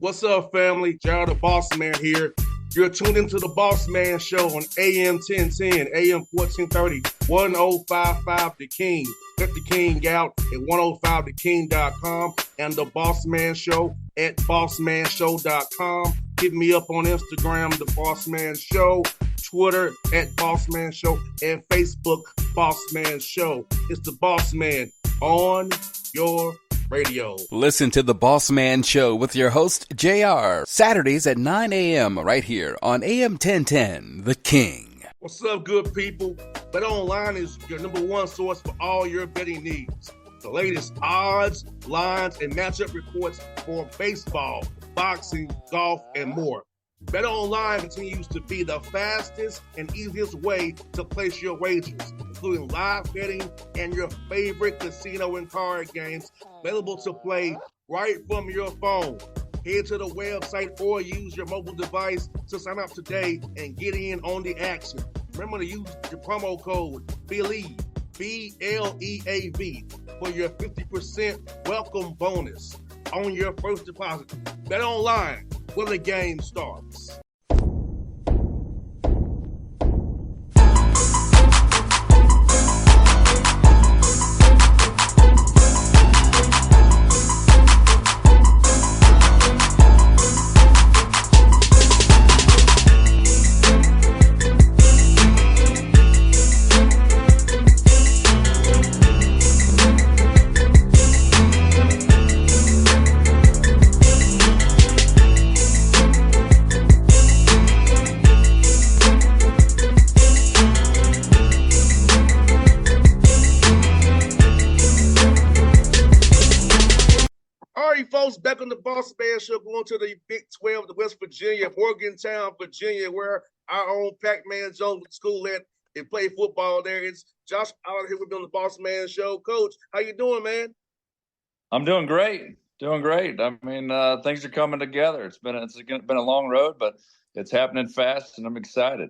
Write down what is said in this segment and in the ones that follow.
What's up, family? Gerald the Bossman here. You're tuned into the Bossman Show on AM 1010, AM 1430, 1055 The King. Let the King out at 105theking.com and the Bossman Show at bossmanshow.com. Hit me up on Instagram, The Bossman Show, Twitter at Bossman Show, and Facebook, Bossman Show. It's the Bossman on your radio. Listen to the Bossman Show with your host, JR, Saturdays at 9 a.m. right here on AM 1010, The King. What's up, good people? BetOnline is your number one source for all your betting needs. The latest odds, lines, and matchup reports for baseball, boxing, golf, and more. BetOnline continues to be the fastest and easiest way to place your wagers, including live betting and your favorite casino and card games available to play right from your phone. Head to the website or use your mobile device to sign up today and get in on the action. Remember to use your promo code BELIEVE, BLEAV, for your 50% welcome bonus on your first deposit. BetOnline, where the game starts. Folks, back on the Bossman Show, going to the Big 12, the West Virginia, Morgantown, Virginia, where our own Pac-Man Jones went to school at and played football there. It's Josh Eilert here with me on the Bossman Show. Coach, how you doing, man? I'm doing great. I mean, things are coming together. It's been a long road, but it's happening fast, and I'm excited.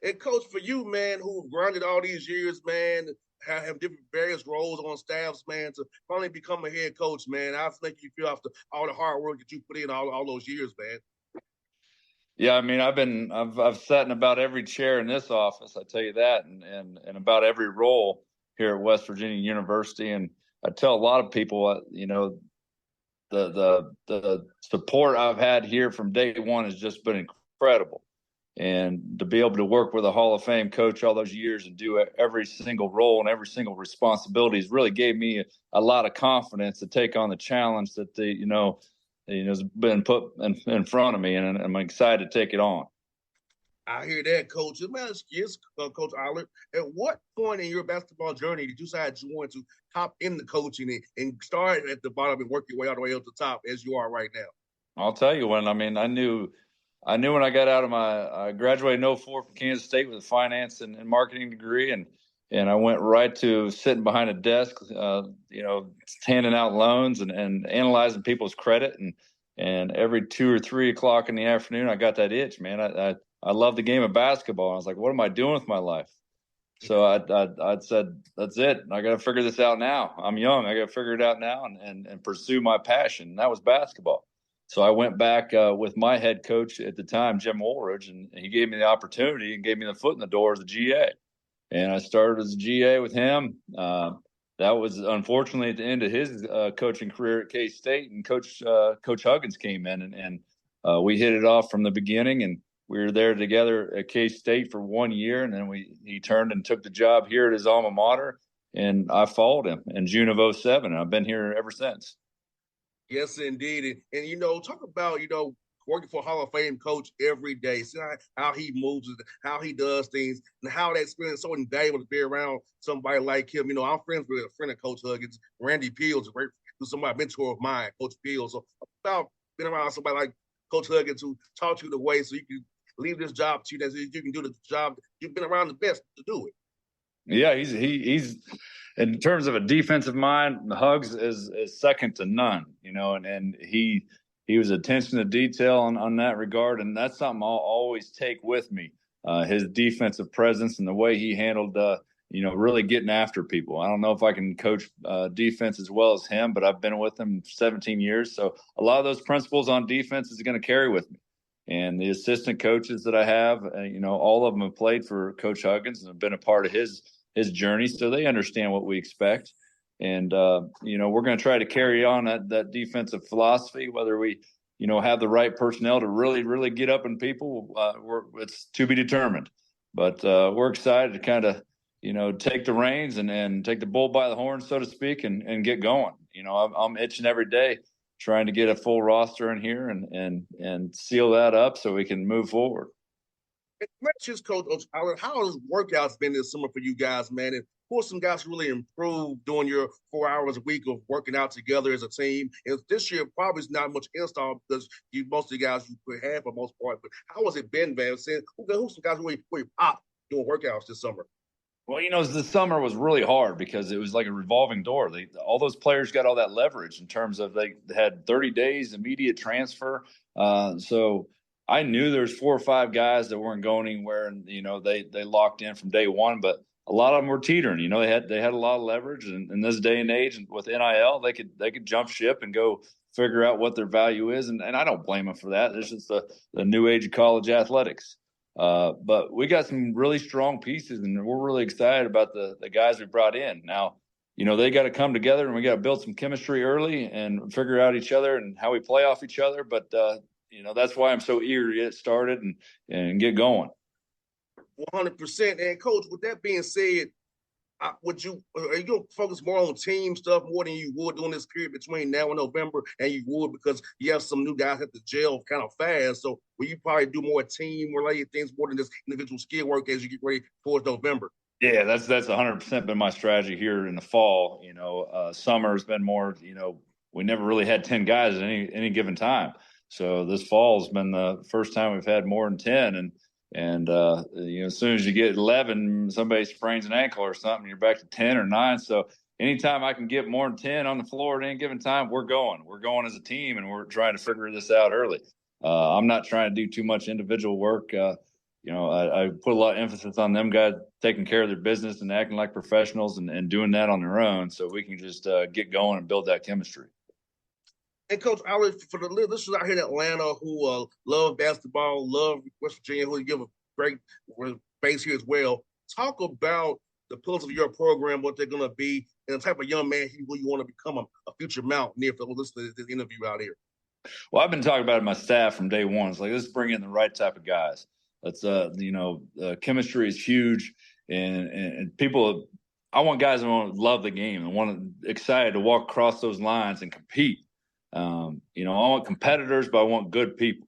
And Coach, for you, man, who grinded all these years, man, have different various roles on staffs, man, to finally become a head coach, man. I think you feel after all the hard work that you put in all those years, man. Yeah, I mean, I've sat in about every chair in this office, I tell you that, and about every role here at West Virginia University. And I tell a lot of people, the support I've had here from day one has just been incredible. And to be able to work with a Hall of Fame coach all those years and do every single role and every single responsibility has really gave me a lot of confidence to take on the challenge that has been put in front of me, and I'm excited to take it on. I hear that, Coach. Let me ask you, Coach Eilert, at what point in your basketball journey did you decide you wanted to hop into coaching and start at the bottom and work your way all the way up to the top as you are right now? I'll tell you when. I mean, I knew when I got out of I graduated in 2004 from Kansas State with a finance and marketing degree, and I went right to sitting behind a desk, handing out loans and analyzing people's credit. And every 2 or 3 o'clock in the afternoon, I got that itch, man. I love the game of basketball. I was like, what am I doing with my life? So I said, that's it. I got to figure this out now. I'm young. I got to figure it out now and pursue my passion. And that was basketball. So I went back with my head coach at the time, Jim Woolridge, and he gave me the opportunity and gave me the foot in the door as a GA. And I started as a GA with him. That was unfortunately at the end of his coaching career at K-State, and Coach Huggins came in, and we hit it off from the beginning. And we were there together at K-State for 1 year, and then he turned and took the job here at his alma mater, and I followed him in June of 2007, and I've been here ever since. Yes, indeed. And talk about, working for a Hall of Fame coach every day, see how he moves, how he does things, and how that experience is so invaluable to be around somebody like him. I'm friends with a friend of Coach Huggins, Randy Peels, who's a mentor of mine, Coach Peels. So about being around somebody like Coach Huggins who taught you the way so you can leave this job to you, that you can do the job. You've been around the best to do it. Yeah, he's in terms of a defensive mind, Hugs is second to none, and he was attention to detail on that regard, and that's something I'll always take with me. His defensive presence and the way he handled really getting after people. I don't know if I can coach defense as well as him, but I've been with him 17 years. So a lot of those principles on defense is going to carry with me. And the assistant coaches that I have, all of them have played for Coach Huggins and have been a part of his journey. So they understand what we expect. And, we're going to try to carry on that defensive philosophy, whether we, have the right personnel to really, really get up in people. It's to be determined. But we're excited to kind of, take the reins and take the bull by the horn, so to speak, and get going. I'm itching every day trying to get a full roster in here and seal that up so we can move forward. Mentions Coach Eilert, how has workouts been this summer for you guys, man? And who are some guys really improved during your 4 hours a week of working out together as a team? And this year probably is not much install because most of the guys you have for the most part. But how has it been, man? Who's some guys really pop doing workouts this summer? Well, the summer was really hard because it was like a revolving door. All those players got all that leverage in terms of they had 30 days immediate transfer. So I knew there's 4 or 5 guys that weren't going anywhere, and they locked in from day one. But a lot of them were teetering. They had a lot of leverage, and in this day and age, and with NIL, they could jump ship and go figure out what their value is. And I don't blame them for that. It's just the new age of college athletics. But we got some really strong pieces, and we're really excited about the guys we brought in. Now, they got to come together, and we got to build some chemistry early and figure out each other and how we play off each other. But, that's why I'm so eager to get started and get going. 100%. And, Coach, with that being said, are you going to focus more on team stuff more than you would during this period between now and November? And you would because you have some new guys at the jail kind of fast. So will you probably do more team-related things more than just individual skill work as you get ready towards November? Yeah, that's 100% been my strategy here in the fall. Summer has been more, we never really had 10 guys at any given time. So this fall has been the first time we've had more than 10. And as soon as you get 11, somebody sprains an ankle or something, you're back to 10 or 9. So anytime I can get more than 10 on the floor at any given time, we're going. We're going as a team, and we're trying to figure this out early. I'm not trying to do too much individual work. I put a lot of emphasis on them guys taking care of their business and acting like professionals and doing that on their own so we can just get going and build that chemistry. And Coach Eilert, for the listeners out here in Atlanta who love basketball, love West Virginia, who give a great base here as well, talk about the pillars of your program, what they're going to be, and the type of young man who you want to become a future mountaineer for the listeners to this interview out here. Well, I've been talking about it to my staff from day one. It's like, let's bring in the right type of guys. Let's, chemistry is huge, and people. I want guys who want to love the game and want to excited to walk across those lines and compete. I want competitors, but I want good people.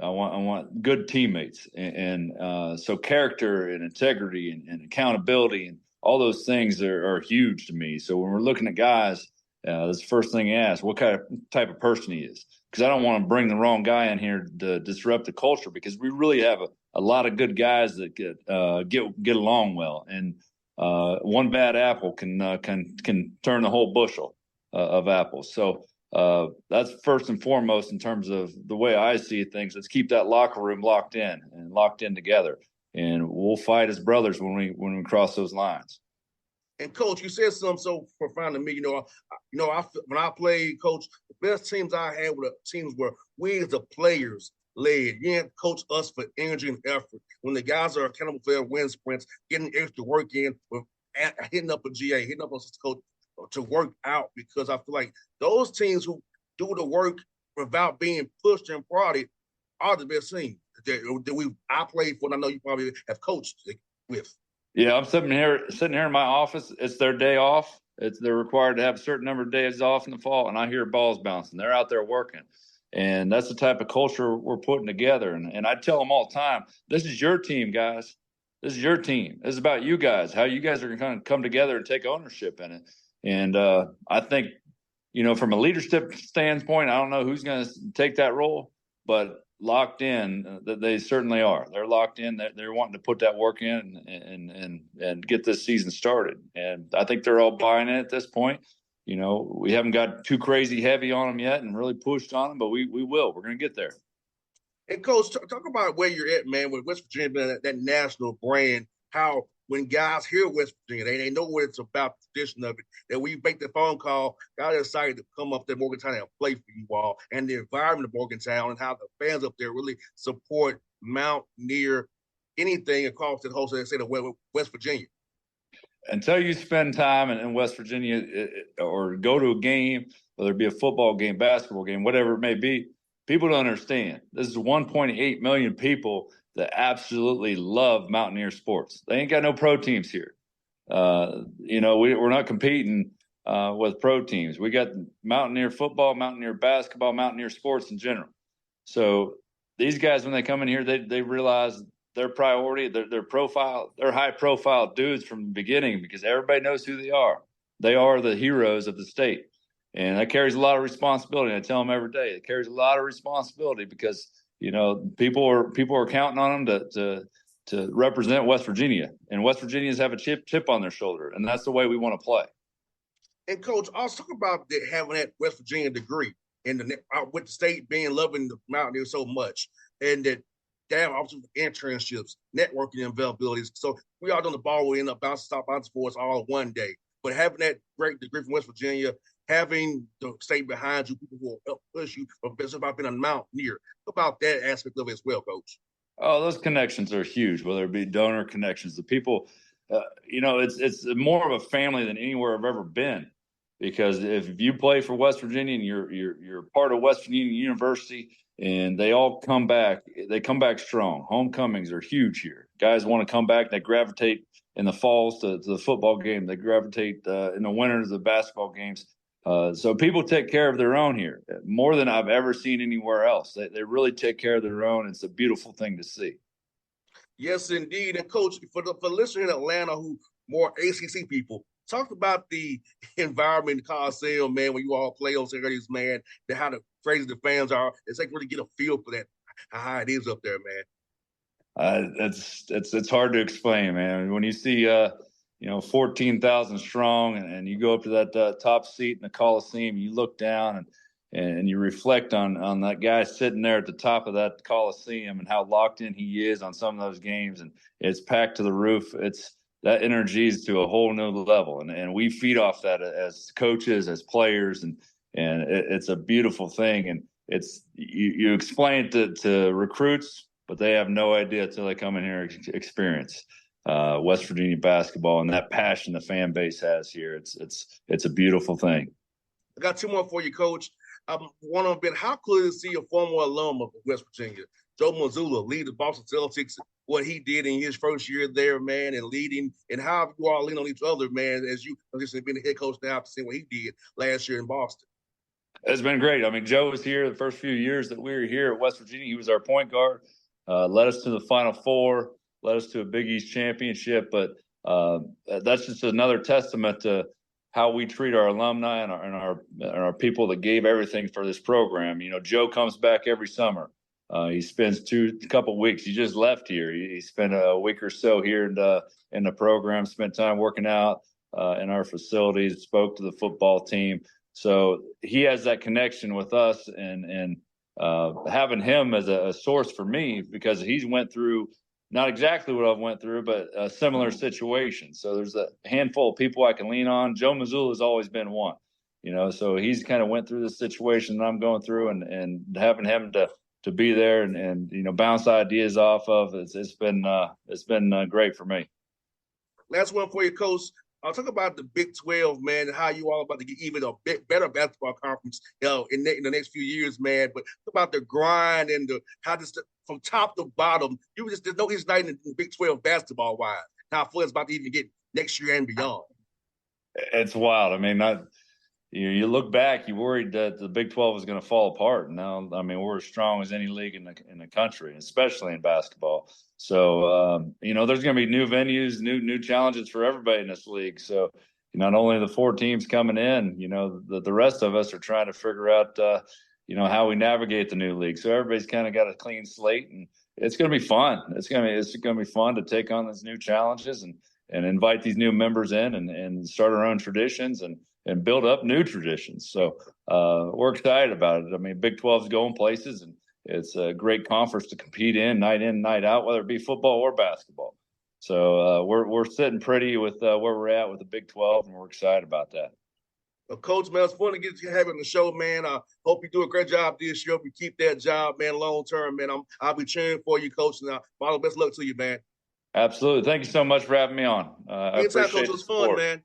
I want good teammates, and so character and integrity and accountability and all those things are huge to me. So when we're looking at guys, that's the first thing you ask: what type of person he is, because I don't want to bring the wrong guy in here to disrupt the culture. Because we really have a lot of good guys that get along well, and one bad apple can turn the whole bushel of apples. So. That's first and foremost in terms of the way I see things. Let's keep that locker room locked in together, and we'll fight as brothers when we cross those lines. And Coach, you said something so profound to me. When I played, Coach, the best teams I had were the teams where we as the players led. You didn't coach us for energy and effort. When the guys are accountable for their win sprints, getting extra work in, with hitting up a GA, hitting up a coach to work out, because I feel like those teams who do the work without being pushed and prodded are the best teams that I played for, and I know you probably have coached with. Yeah, I'm sitting here in my office. It's their day off. They're required to have a certain number of days off in the fall, and I hear balls bouncing. They're out there working, and that's the type of culture we're putting together. And I tell them all the time, this is your team, guys. This is your team. This is about you guys, how you guys are going to kind of come together and take ownership in it. And I think, from a leadership standpoint, I don't know who's going to take that role, but locked in, they certainly are. They're locked in. They're wanting to put that work in and get this season started. And I think they're all buying it at this point. We haven't got too crazy heavy on them yet and really pushed on them, but we will. We're going to get there. And Coach, talk about where you're at, man, with West Virginia being that national brand, how when guys hear West Virginia, they know what it's about, the tradition of it, that we make the phone call, guys are excited to come up to Morgantown and play for you all, and the environment of Morgantown and how the fans up there really support Mountaineer, anything across the whole state of West Virginia. Until you spend time in West Virginia or go to a game, whether it be a football game, basketball game, whatever it may be, people don't understand. This is 1.8 million people that absolutely love Mountaineer sports. They ain't got no pro teams here. We're not competing with pro teams. We got Mountaineer football, Mountaineer basketball, Mountaineer sports in general. So these guys, when they come in here, they realize their priority, their profile, they're high profile dudes from the beginning because everybody knows who they are. They are the heroes of the state. And that carries a lot of responsibility. I tell them every day, it carries a lot of responsibility because, people are counting on them to represent West Virginia, and West Virginians have a chip on their shoulder. And that's the way we want to play. And Coach, also talk about having that West Virginia degree and with the state being loving the Mountaineers so much, and that they have also internships, networking availabilities. So we all on the ball will end up bouncing for us all one day. But having that great degree from West Virginia, having the state behind you, people who will help push you, it's about being a Mountaineer. About that aspect of it as well, Coach. Oh, those connections are huge, whether it be donor connections. The people, it's more of a family than anywhere I've ever been. Because if you play for West Virginia and you're part of West Virginia University, and they all come back strong. Homecomings are huge here. Guys want to come back. They gravitate in the falls to the football game. They gravitate in the winter to the basketball games. So people take care of their own here more than I've ever seen anywhere else. They really take care of their own. It's a beautiful thing to see. Yes, indeed. And Coach, for listeners in Atlanta who more ACC people, talk about the environment in the Coliseum, man, when you all play those areas, man, how the crazy the fans are. It's like really get a feel for that, how it is up there, man. It's hard to explain, man. When you see 14,000 strong, and you go up to that top seat in the Coliseum, you look down and you reflect on that guy sitting there at the top of that Coliseum and how locked in he is on some of those games, and it's packed to the roof. That energy is to a whole new level, and we feed off that as coaches, as players, and it's a beautiful thing. And it's you explain it to recruits, but they have no idea until they come in here and experience West Virginia basketball and that passion the fan base has here. It's a beautiful thing. I got two more for you, Coach. One on bit. How cool is to see a former alum of West Virginia, Joe Mazzulla, lead the Boston Celtics? What he did in his first year there, man, and leading, and how you all lean on each other, man, as you just been the head coach now to see what he did last year in Boston. It's been great. I mean, Joe was here the first few years that we were here at West Virginia. He was our point guard, led us to the Final Four, led us to a Big East championship. But that's just another testament to how we treat our alumni and our people that gave everything for this program. Joe comes back every summer. He spends a couple of weeks. He just left here. He spent a week or so here in the program, spent time working out in our facilities, spoke to the football team. So he has that connection with us, and having him as a source for me, because he's went through not exactly what I've went through, but a similar situation. So there's a handful of people I can lean on. Joe Mazzulla has always been one, so he's kind of went through the situation that I'm going through, and having him to be there and bounce ideas off of, it's been great for me. Last one for you, Coach. I'll talk about the Big 12, man, and how you all about to get even a bit better basketball conference, in the next few years, man. But talk about the grind and how this from top to bottom. You just know he's not in the Big 12 basketball wise. How far it's about to even get next year and beyond. It's wild. I mean, you look back, you worried that the Big 12 was going to fall apart. Now, I mean, we're as strong as any league in the country, especially in basketball. So, there's going to be new venues, new challenges for everybody in this league. So, not only the 4 teams coming in, the rest of us are trying to figure out, how we navigate the new league. So everybody's kind of got a clean slate, and it's going to be fun. It's going to be fun to take on these new challenges and invite these new members in and start our own traditions and build up new traditions. So we're excited about it. I mean, Big 12 is going places, and it's a great conference to compete in, night out, whether it be football or basketball. So we're sitting pretty with where we're at with the Big 12, and we're excited about that. Well, Coach, man, it's fun to get you having the show, man. I hope you do a great job this year. Hope you keep that job, man, long term, man. I'll be cheering for you, Coach, and all the best luck to you, man. Absolutely. Thank you so much for having me on. I appreciate Coach, it was fun, man.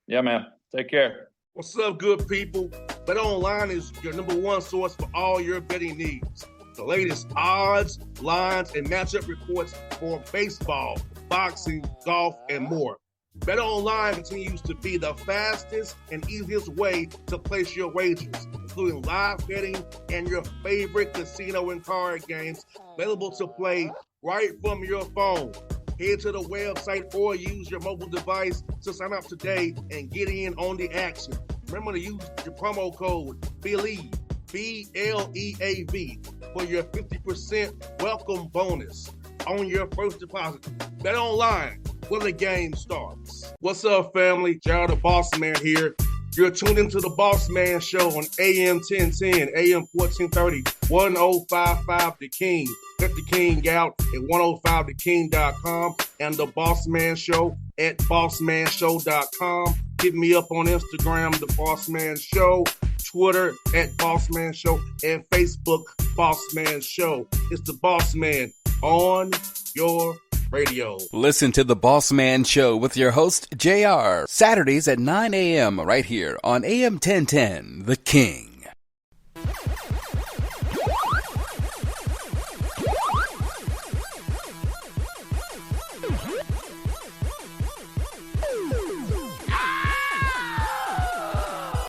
Yeah, man. Take care. What's up, good people? BetOnline is your number one source for all your betting needs. The latest odds, lines, and matchup reports for baseball, boxing, golf, and more. BetOnline continues to be the fastest and easiest way to place your wagers, including live betting and your favorite casino and card games available to play right from your phone. Head to the website or use your mobile device to sign up today and get in on the action. Remember to use your promo code BELIEVE, BLEAV, for your 50% welcome bonus on your first deposit. BetOnline, where the game starts. What's up, family? Jared the Bossman here. You're tuned into the Bossman Show on AM 1010, AM 1430, 1055 The King. Check The King out at 105theking.com and the Bossman Show at bossmanshow.com. Hit me up on Instagram, The Bossman Show, Twitter at Bossman Show, and Facebook, Bossman Show. It's the Bossman on your radio. Listen to the Bossman Show with your host, JR, Saturdays at 9 a.m. right here on AM 1010, The King.